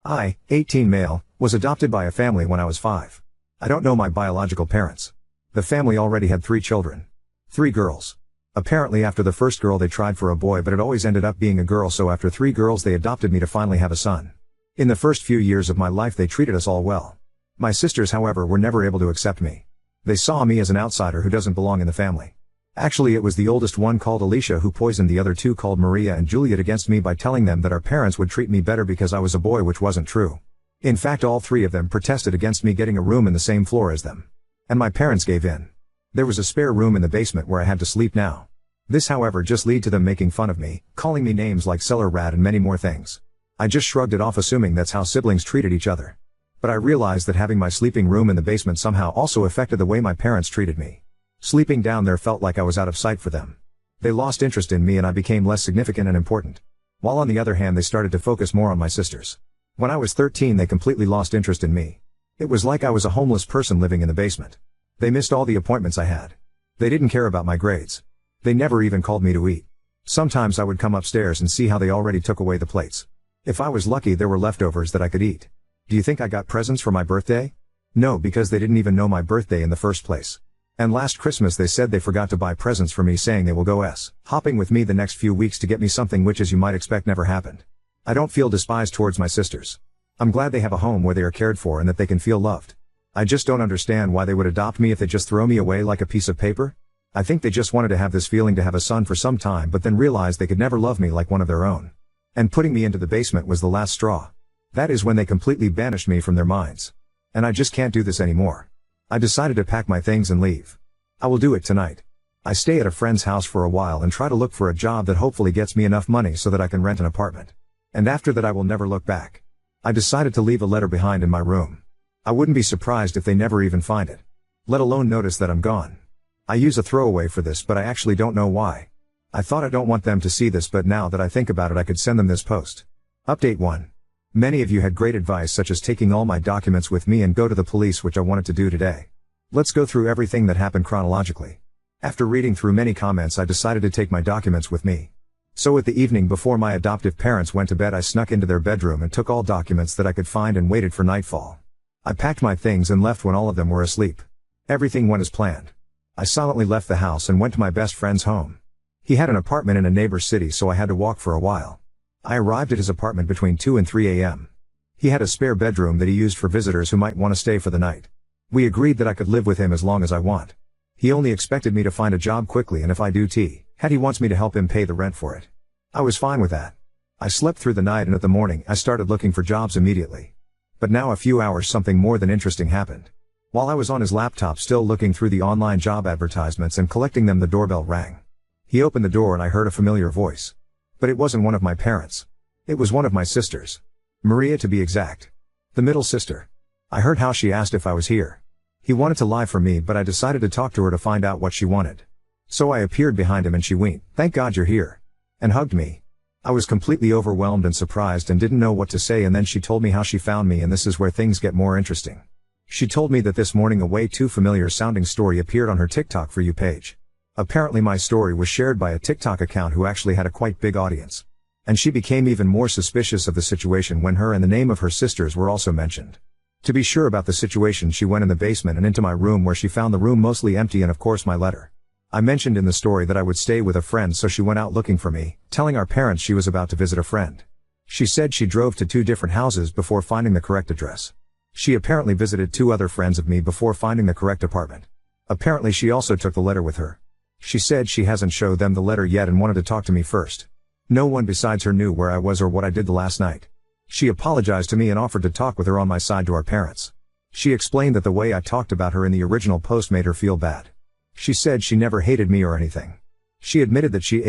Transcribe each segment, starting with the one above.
I, 18 male, was adopted by a family when I was 5. I don't know my biological parents. The family already had 3 children. 3 girls. Apparently after the first girl they tried for a boy, but it always ended up being a girl, so after 3 girls they adopted me to finally have a son. In the first few years of my life they treated us all well. My sisters, however, were never able to accept me. They saw me as an outsider who doesn't belong in the family. Actually, it was the oldest one, called Alicia, who poisoned the other 2, called Maria and Juliet, against me by telling them that our parents would treat me better because I was a boy, which wasn't true. In fact, all 3 of them protested against me getting a room in the same floor as them. And my parents gave in. There was a spare room in the basement where I had to sleep now. This, however, just led to them making fun of me, calling me names like cellar rat and many more things. I just shrugged it off, assuming that's how siblings treated each other. But I realized that having my sleeping room in the basement somehow also affected the way my parents treated me. Sleeping down there felt like I was out of sight for them. They lost interest in me and I became less significant and important. While on the other hand they started to focus more on my sisters. When I was 13 they completely lost interest in me. It was like I was a homeless person living in the basement. They missed all the appointments I had. They didn't care about my grades. They never even called me to eat. Sometimes I would come upstairs and see how they already took away the plates. If I was lucky there were leftovers that I could eat. Do you think I got presents for my birthday? No, because they didn't even know my birthday in the first place. And last Christmas they said they forgot to buy presents for me, saying they will go hopping with me the next few weeks to get me something, which, as you might expect, never happened. I don't feel despised towards my sisters. I'm glad they have a home where they are cared for and that they can feel loved. I just don't understand why they would adopt me if they just throw me away like a piece of paper. I think they just wanted to have this feeling to have a son for some time, but then realized they could never love me like one of their own. And putting me into the basement was the last straw. That is when they completely banished me from their minds. And I just can't do this anymore. I decided to pack my things and leave. I will do it tonight. I stay at a friend's house for a while and try to look for a job that hopefully gets me enough money so that I can rent an apartment. And after that I will never look back. I decided to leave a letter behind in my room. I wouldn't be surprised if they never even find it. Let alone notice that I'm gone. I use a throwaway for this, but I actually don't know why. I thought I don't want them to see this, but now that I think about it I could send them this post. Update 1. Many of you had great advice, such as taking all my documents with me and go to the police, which I wanted to do today. Let's go through everything that happened chronologically. After reading through many comments I decided to take my documents with me. So at the evening before my adoptive parents went to bed I snuck into their bedroom and took all documents that I could find and waited for nightfall. I packed my things and left when all of them were asleep. Everything went as planned. I silently left the house and went to my best friend's home. He had an apartment in a neighbor's city, so I had to walk for a while. I arrived at his apartment between 2 and 3 a.m. He had a spare bedroom that he used for visitors who might want to stay for the night. We agreed that I could live with him as long as I want. He only expected me to find a job quickly, and if I do he wants me to help him pay the rent for it. I was fine with that. I slept through the night and at the morning I started looking for jobs immediately. But now a few hours something more than interesting happened. While I was on his laptop still looking through the online job advertisements and collecting them, the doorbell rang. He opened the door and I heard a familiar voice. But it wasn't one of my parents. It was one of my sisters. Maria, to be exact. The middle sister. I heard how she asked if I was here. He wanted to lie for me, but I decided to talk to her to find out what she wanted. So I appeared behind him and she winked, "Thank God you're here," and hugged me. I was completely overwhelmed and surprised and didn't know what to say, and then she told me how she found me, and this is where things get more interesting. She told me that this morning a way too familiar sounding story appeared on her TikTok For You page. Apparently my story was shared by a TikTok account who actually had a quite big audience. And she became even more suspicious of the situation when her and the name of her sisters were also mentioned. To be sure about the situation, she went in the basement and into my room, where she found the room mostly empty and of course my letter. I mentioned in the story that I would stay with a friend, so she went out looking for me, telling our parents she was about to visit a friend. She said she drove to 2 different houses before finding the correct address. She apparently visited 2 other friends of me before finding the correct apartment. Apparently she also took the letter with her. She said she hasn't showed them the letter yet and wanted to talk to me first. No one besides her knew where I was or what I did the last night. She apologized to me and offered to talk with her on my side to our parents. She explained that the way I talked about her in the original post made her feel bad. She said she never hated me or anything. She admitted that she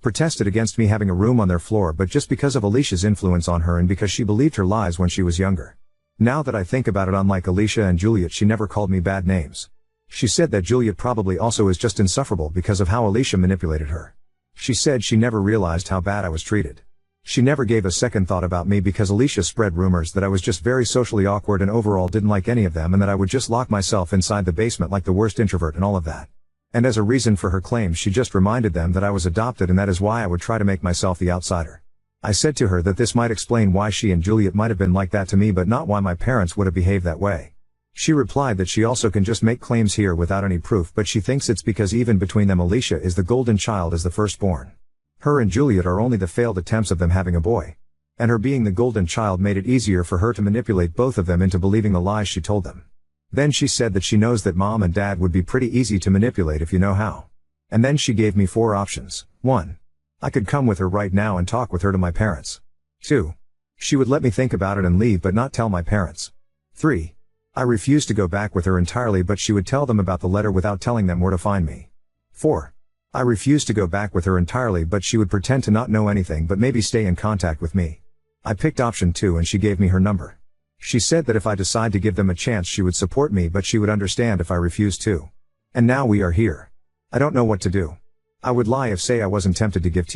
protested against me having a room on their floor, but just because of Alicia's influence on her and because she believed her lies when she was younger. Now that I think about it, unlike Alicia and Juliet, she never called me bad names. She said that Juliet probably also is just insufferable because of how Alicia manipulated her. She said she never realized how bad I was treated. She never gave a second thought about me because Alicia spread rumors that I was just very socially awkward and overall didn't like any of them, and that I would just lock myself inside the basement like the worst introvert and all of that. And as a reason for her claims, she just reminded them that I was adopted, and that is why I would try to make myself the outsider. I said to her that this might explain why she and Juliet might have been like that to me but not why my parents would have behaved that way. She replied that she also can just make claims here without any proof, but she thinks it's because even between them Alicia is the golden child as the firstborn. Her and Juliet are only the failed attempts of them having a boy. And her being the golden child made it easier for her to manipulate both of them into believing the lies she told them. Then she said that she knows that mom and dad would be pretty easy to manipulate if you know how. And then she gave me 4 options. 1. I could come with her right now and talk with her to my parents. 2. She would let me think about it and leave but not tell my parents. 3. I refused to go back with her entirely but she would tell them about the letter without telling them where to find me. 4. I refused to go back with her entirely but she would pretend to not know anything but maybe stay in contact with me. I picked option 2 and she gave me her number. She said that if I decide to give them a chance she would support me but she would understand if I refused to. And now we are here. I don't know what to do. I would lie if say I wasn't tempted to give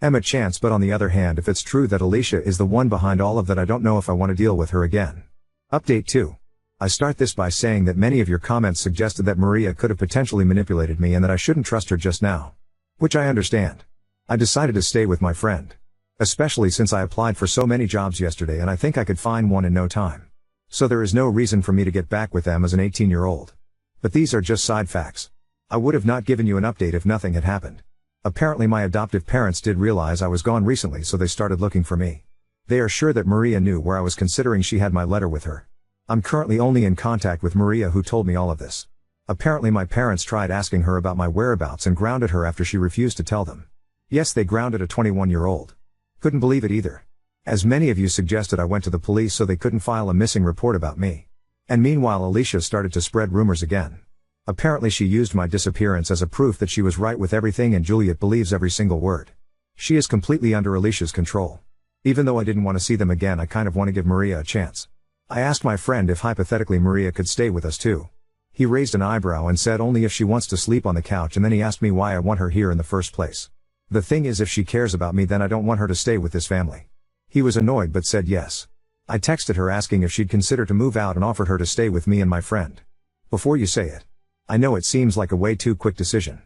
Em a chance, but on the other hand if it's true that Alicia is the one behind all of that I don't know if I want to deal with her again. Update 2. I start this by saying that many of your comments suggested that Maria could have potentially manipulated me and that I shouldn't trust her just now. Which I understand. I decided to stay with my friend. Especially since I applied for so many jobs yesterday and I think I could find one in no time. So there is no reason for me to get back with them as an 18-year-old. But these are just side facts. I would have not given you an update if nothing had happened. Apparently my adoptive parents did realize I was gone recently so they started looking for me. They are sure that Maria knew where I was considering she had my letter with her. I'm currently only in contact with Maria who told me all of this. Apparently my parents tried asking her about my whereabouts and grounded her after she refused to tell them. Yes, they grounded a 21-year-old. Couldn't believe it either. As many of you suggested, I went to the police so they couldn't file a missing report about me. And meanwhile Alicia started to spread rumors again. Apparently she used my disappearance as a proof that she was right with everything and Juliet believes every single word. She is completely under Alicia's control. Even though I didn't want to see them again, I kind of want to give Maria a chance. I asked my friend if hypothetically Maria could stay with us too. He raised an eyebrow and said only if she wants to sleep on the couch, and then he asked me why I want her here in the first place. The thing is, if she cares about me then I don't want her to stay with this family. He was annoyed but said yes. I texted her asking if she'd consider to move out and offered her to stay with me and my friend. Before you say it. I know it seems like a way too quick decision.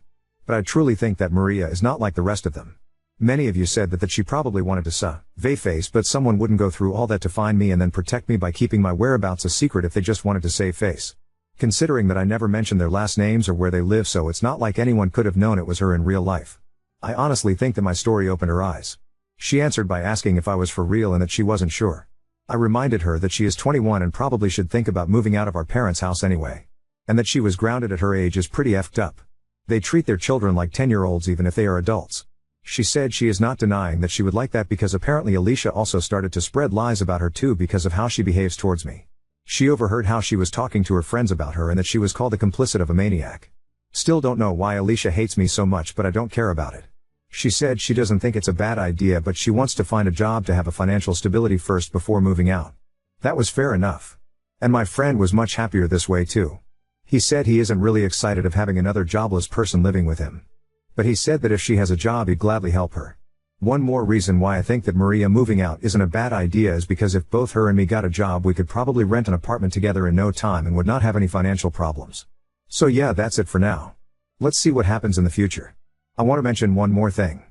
But I truly think that Maria is not like the rest of them. Many of you said that she probably wanted to face, but someone wouldn't go through all that to find me and then protect me by keeping my whereabouts a secret if they just wanted to save face. Considering that I never mentioned their last names or where they live, so it's not like anyone could have known it was her in real life. I honestly think that my story opened her eyes. She answered by asking if I was for real and that she wasn't sure. I reminded her that she is 21 and probably should think about moving out of our parents' house anyway. And that she was grounded at her age is pretty effed up. They treat their children like 10-year-olds even if they are adults. She said she is not denying that she would like that because apparently Alicia also started to spread lies about her too because of how she behaves towards me. She overheard how she was talking to her friends about her and that she was called the complicit of a maniac. Still don't know why Alicia hates me so much, but I don't care about it. She said she doesn't think it's a bad idea, but she wants to find a job to have a financial stability first before moving out. That was fair enough. And my friend was much happier this way too. He said he isn't really excited of having another jobless person living with him. But he said that if she has a job he'd gladly help her. One more reason why I think that Maria moving out isn't a bad idea is because if both her and me got a job we could probably rent an apartment together in no time and would not have any financial problems. So yeah, that's it for now. Let's see what happens in the future. I want to mention one more thing.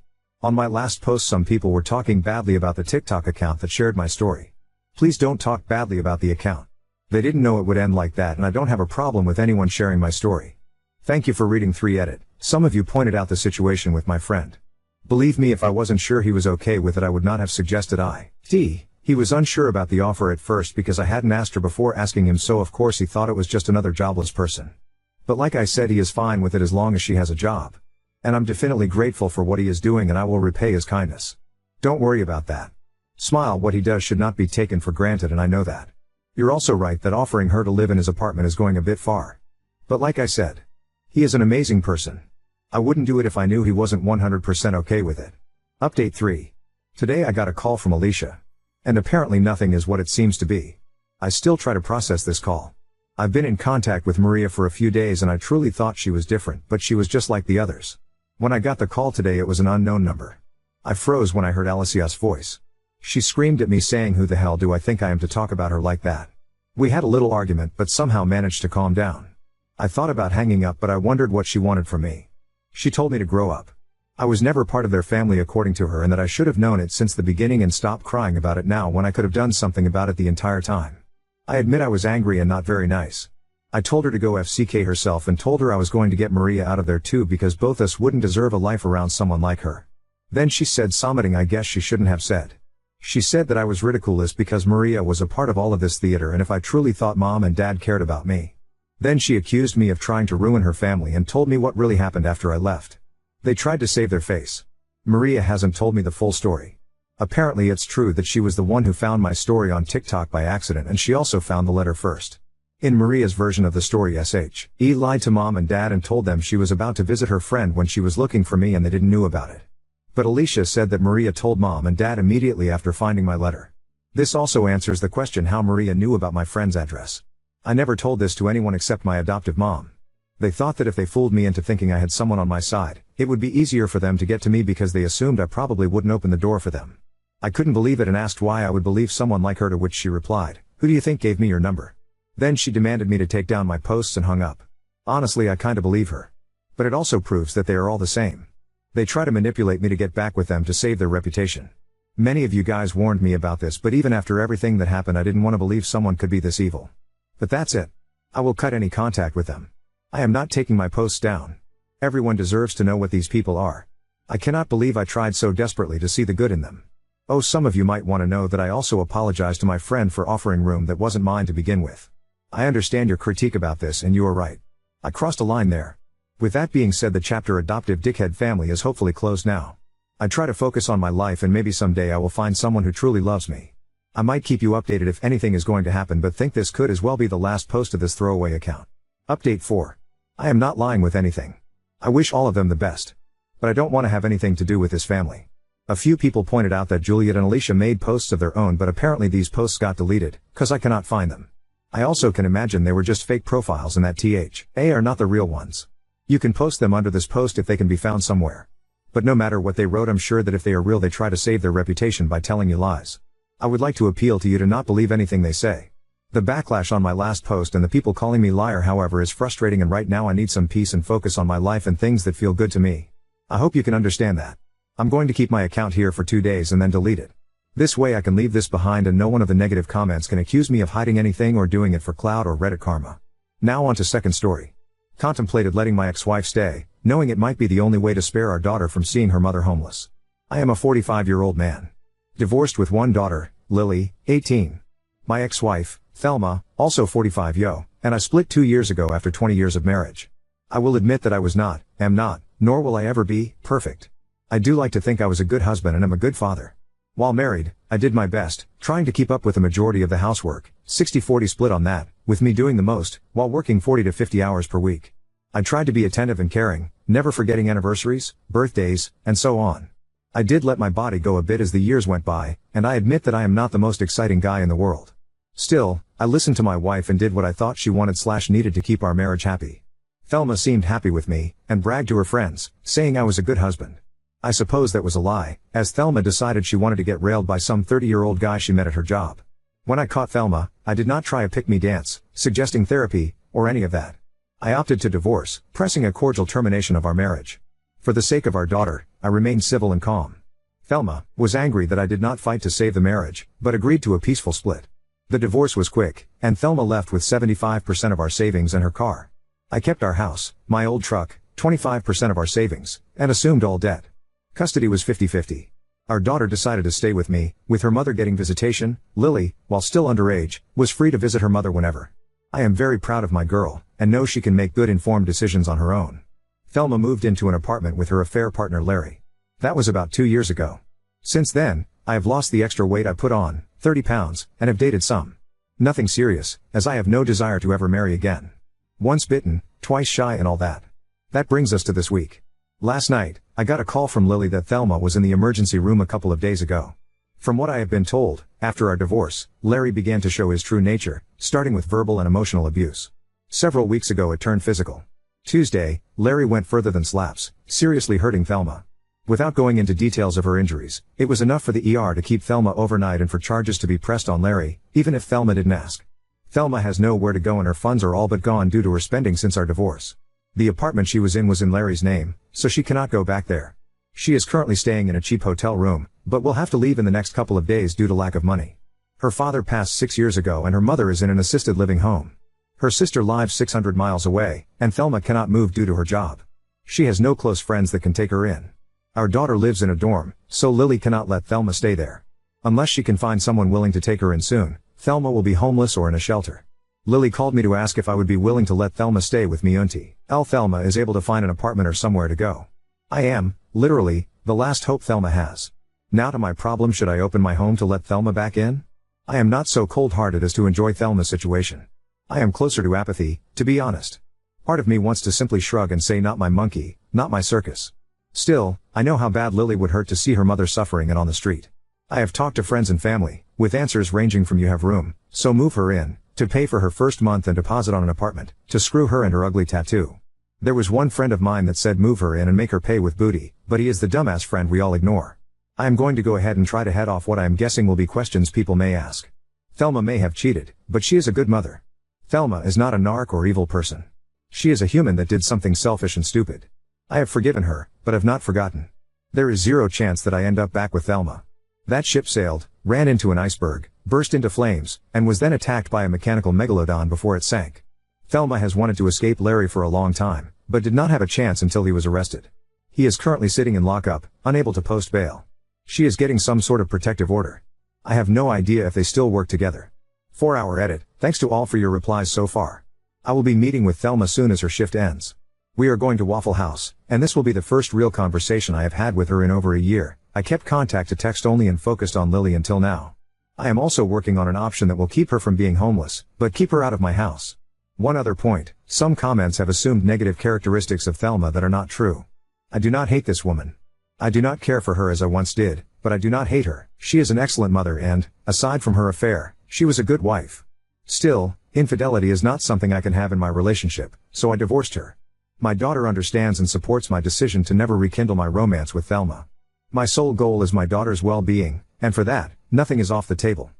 On my last post some people were talking badly about the TikTok account that shared my story. Please don't talk badly about the account. They didn't know it would end like that and I don't have a problem with anyone sharing my story. Thank you for reading 3 edit. Some of you pointed out the situation with my friend. Believe me, if I wasn't sure he was okay with it I would not have suggested it. He was unsure about the offer at first because I hadn't asked her before asking him, so of course he thought it was just another jobless person. But like I said, he is fine with it as long as she has a job. And I'm definitely grateful for what he is doing and I will repay his kindness. Don't worry about that. Smile, what he does should not be taken for granted and I know that. You're also right that offering her to live in his apartment is going a bit far. But like I said, he is an amazing person. I wouldn't do it if I knew he wasn't 100% okay with it. Update 3. Today I got a call from Alicia. And apparently nothing is what it seems to be. I still try to process this call. I've been in contact with Maria for a few days and I truly thought she was different, but she was just like the others. When I got the call today it was an unknown number. I froze when I heard Alicia's voice. She screamed at me saying, "Who the hell do I think I am to talk about her like that?" We had a little argument but somehow managed to calm down. I thought about hanging up but I wondered what she wanted from me. She told me to grow up. I was never part of their family according to her, and that I should have known it since the beginning and stopped crying about it now when I could have done something about it the entire time. I admit I was angry and not very nice. I told her to go FCK herself and told her I was going to get Maria out of there too because both us wouldn't deserve a life around someone like her. Then she said something I guess she shouldn't have said. She said that I was ridiculous because Maria was a part of all of this theater and if I truly thought mom and dad cared about me. Then she accused me of trying to ruin her family and told me what really happened after I left. They tried to save their face. Maria hasn't told me the full story. Apparently it's true that she was the one who found my story on TikTok by accident and she also found the letter first. In Maria's version of the story, SHE lied to mom and dad and told them she was about to visit her friend when she was looking for me and they didn't know about it. But Alicia said that Maria told mom and dad immediately after finding my letter. This also answers the question how Maria knew about my friend's address. I never told this to anyone except my adoptive mom. They thought that if they fooled me into thinking I had someone on my side, it would be easier for them to get to me because they assumed I probably wouldn't open the door for them. I couldn't believe it and asked why I would believe someone like her, to which she replied, "Who do you think gave me your number?" Then she demanded me to take down my posts and hung up. Honestly, I kinda believe her. But it also proves that they are all the same. They try to manipulate me to get back with them to save their reputation. Many of you guys warned me about this, but even after everything that happened I didn't want to believe someone could be this evil. But that's it. I will cut any contact with them. I am not taking my posts down. Everyone deserves to know what these people are. I cannot believe I tried so desperately to see the good in them. Oh, some of you might want to know that I also apologize to my friend for offering room that wasn't mine to begin with. I understand your critique about this and you are right. I crossed a line there. With that being said, the chapter Adoptive Dickhead Family is hopefully closed now. I try to focus on my life and maybe someday I will find someone who truly loves me. I might keep you updated if anything is going to happen, but think this could as well be the last post of this throwaway account. Update 4. I am not lying with anything. I wish all of them the best. But I don't want to have anything to do with this family. A few people pointed out that Juliet and Alicia made posts of their own, but apparently these posts got deleted, cause I cannot find them. I also can imagine they were just fake profiles and that THA are not the real ones. You can post them under this post if they can be found somewhere. But no matter what they wrote, I'm sure that if they are real they try to save their reputation by telling you lies. I would like to appeal to you to not believe anything they say. The backlash on my last post and the people calling me liar, however, is frustrating, and right now I need some peace and focus on my life and things that feel good to me. I hope you can understand that. I'm going to keep my account here for 2 days and then delete it. This way I can leave this behind and no one of the negative comments can accuse me of hiding anything or doing it for clout or Reddit karma. Now on to second story. Contemplated letting my ex-wife stay, knowing it might be the only way to spare our daughter from seeing her mother homeless. I am a 45-year-old man. Divorced with one daughter, Lily, 18. My ex-wife, Thelma, also 45 and I split 2 years ago after 20 years of marriage. I will admit that I was not, am not, nor will I ever be, perfect. I do like to think I was a good husband and am a good father. While married, I did my best, trying to keep up with the majority of the housework, 60-40 split on that, with me doing the most, while working 40 to 50 hours per week. I tried to be attentive and caring, never forgetting anniversaries, birthdays, and so on. I did let my body go a bit as the years went by, and I admit that I am not the most exciting guy in the world. Still, I listened to my wife and did what I thought she wanted/needed to keep our marriage happy. Thelma seemed happy with me, and bragged to her friends, saying I was a good husband. I suppose that was a lie, as Thelma decided she wanted to get railed by some 30-year-old guy she met at her job. When I caught Thelma, I did not try a pick-me dance, suggesting therapy, or any of that. I opted to divorce, pressing a cordial termination of our marriage. For the sake of our daughter, I remained civil and calm. Thelma was angry that I did not fight to save the marriage, but agreed to a peaceful split. The divorce was quick, and Thelma left with 75% of our savings and her car. I kept our house, my old truck, 25% of our savings, and assumed all debt. Custody was 50-50. Our daughter decided to stay with me, with her mother getting visitation. Lily, while still underage, was free to visit her mother whenever. I am very proud of my girl, and know she can make good informed decisions on her own. Thelma moved into an apartment with her affair partner Larry. That was about 2 years ago. Since then, I have lost the extra weight I put on, 30 pounds, and have dated some. Nothing serious, as I have no desire to ever marry again. Once bitten, twice shy and all that. That brings us to this week. Last night, I got a call from Lily that Thelma was in the emergency room a couple of days ago. From what I have been told, after our divorce, Larry began to show his true nature, starting with verbal and emotional abuse. Several weeks ago it turned physical. Tuesday, Larry went further than slaps, seriously hurting Thelma. Without going into details of her injuries, it was enough for the ER to keep Thelma overnight and for charges to be pressed on Larry, even if Thelma didn't ask. Thelma has nowhere to go and her funds are all but gone due to her spending since our divorce. The apartment she was in Larry's name, so she cannot go back there. She is currently staying in a cheap hotel room, but will have to leave in the next couple of days due to lack of money. Her father passed 6 years ago and her mother is in an assisted living home. Her sister lives 600 miles away, and Thelma cannot move due to her job. She has no close friends that can take her in. Our daughter lives in a dorm, so Lily cannot let Thelma stay there. Unless she can find someone willing to take her in soon, Thelma will be homeless or in a shelter. Lily called me to ask if I would be willing to let Thelma stay with me until Thelma is able to find an apartment or somewhere to go. I am, literally, the last hope Thelma has. Now to my problem: should I open my home to let Thelma back in? I am not so cold-hearted as to enjoy Thelma's situation. I am closer to apathy, to be honest. Part of me wants to simply shrug and say not my monkey, not my circus. Still, I know how bad Lily would hurt to see her mother suffering and on the street. I have talked to friends and family, with answers ranging from "you have room, so move her in," to pay for her first month and deposit on an apartment, to screw her and her ugly tattoo. There was one friend of mine that said move her in and make her pay with booty, but he is the dumbass friend we all ignore. I am going to go ahead and try to head off what I am guessing will be questions people may ask. Thelma may have cheated, but she is a good mother. Thelma is not a narc or evil person. She is a human that did something selfish and stupid. I have forgiven her, but have not forgotten. There is zero chance that I end up back with Thelma. That ship sailed, ran into an iceberg, burst into flames, and was then attacked by a mechanical megalodon before it sank. Thelma has wanted to escape Larry for a long time, but did not have a chance until he was arrested. He is currently sitting in lockup, unable to post bail. She is getting some sort of protective order. I have no idea if they still work together. 4-hour edit. Thanks to all for your replies so far. I will be meeting with Thelma soon as her shift ends. We are going to Waffle House, and this will be the first real conversation I have had with her in over a year. I kept contact to text only and focused on Lily until now. I am also working on an option that will keep her from being homeless, but keep her out of my house. One other point: some comments have assumed negative characteristics of Thelma that are not true. I do not hate this woman. I do not care for her as I once did, but I do not hate her. She is an excellent mother and, aside from her affair, she was a good wife. Still, infidelity is not something I can have in my relationship, so I divorced her. My daughter understands and supports my decision to never rekindle my romance with Thelma. My sole goal is my daughter's well-being, and for that, nothing is off the table.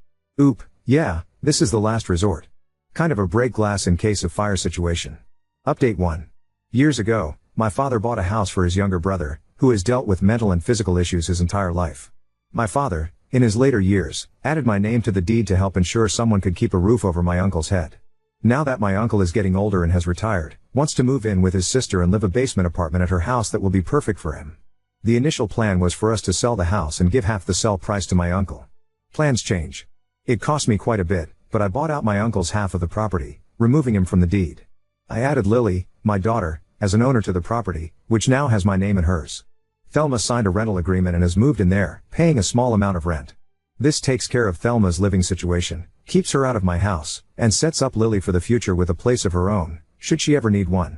Yeah, this is the last resort. Kind of a break glass in case of fire situation. Update 1. Years ago, my father bought a house for his younger brother, who has dealt with mental and physical issues his entire life. My father, in his later years, added my name to the deed to help ensure someone could keep a roof over my uncle's head. Now that my uncle is getting older and has retired, wants to move in with his sister and live a basement apartment at her house that will be perfect for him. The initial plan was for us to sell the house and give half the sell price to my uncle. Plans change. It cost me quite a bit, but I bought out my uncle's half of the property, removing him from the deed. I added Lily, my daughter, as an owner to the property, which now has my name and hers. Thelma signed a rental agreement and has moved in there, paying a small amount of rent. This takes care of Thelma's living situation, keeps her out of my house, and sets up Lily for the future with a place of her own, should she ever need one.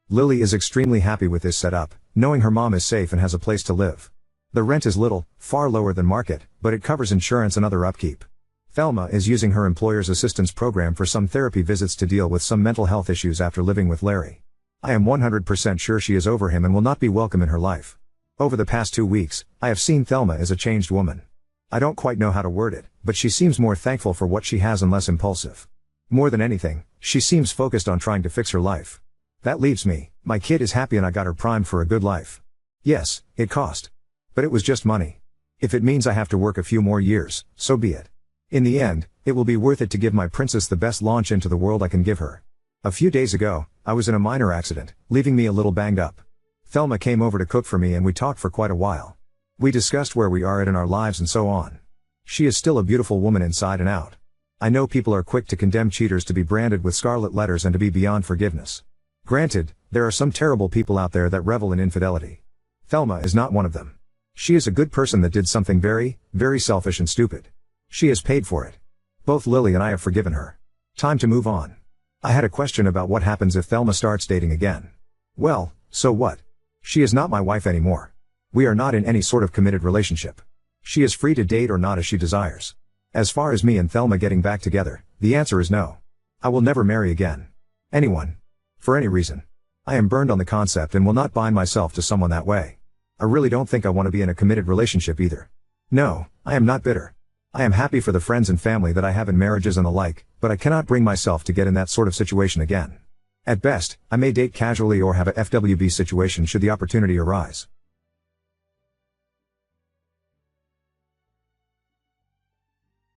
Lily is extremely happy with this setup, knowing her mom is safe and has a place to live. The rent is little, far lower than market, but it covers insurance and other upkeep. Thelma is using her employer's assistance program for some therapy visits to deal with some mental health issues after living with Larry. I am 100% sure she is over him and will not be welcome in her life. Over the past 2 weeks, I have seen Thelma as a changed woman. I don't quite know how to word it, but she seems more thankful for what she has and less impulsive. More than anything, she seems focused on trying to fix her life. That leaves me. My kid is happy and I got her primed for a good life. Yes, it cost. But it was just money. If it means I have to work a few more years, so be it. In the end, it will be worth it to give my princess the best launch into the world I can give her. A few days ago, I was in a minor accident, leaving me a little banged up. Thelma came over to cook for me and we talked for quite a while. We discussed where we are at in our lives and so on. She is still a beautiful woman inside and out. I know people are quick to condemn cheaters to be branded with scarlet letters and to be beyond forgiveness. Granted, there are some terrible people out there that revel in infidelity. Thelma is not one of them. She is a good person that did something very, very selfish and stupid. She has paid for it. Both Lily and I have forgiven her. Time to move on. I had a question about what happens if Thelma starts dating again. Well, so what? She is not my wife anymore. We are not in any sort of committed relationship. She is free to date or not as she desires. As far as me and Thelma getting back together, the answer is no. I will never marry again. Anyone. For any reason. I am burned on the concept and will not bind myself to someone that way. I really don't think I want to be in a committed relationship either. No, I am not bitter. I am happy for the friends and family that I have in marriages and the like, but I cannot bring myself to get in that sort of situation again. At best, I may date casually or have a FWB situation should the opportunity arise.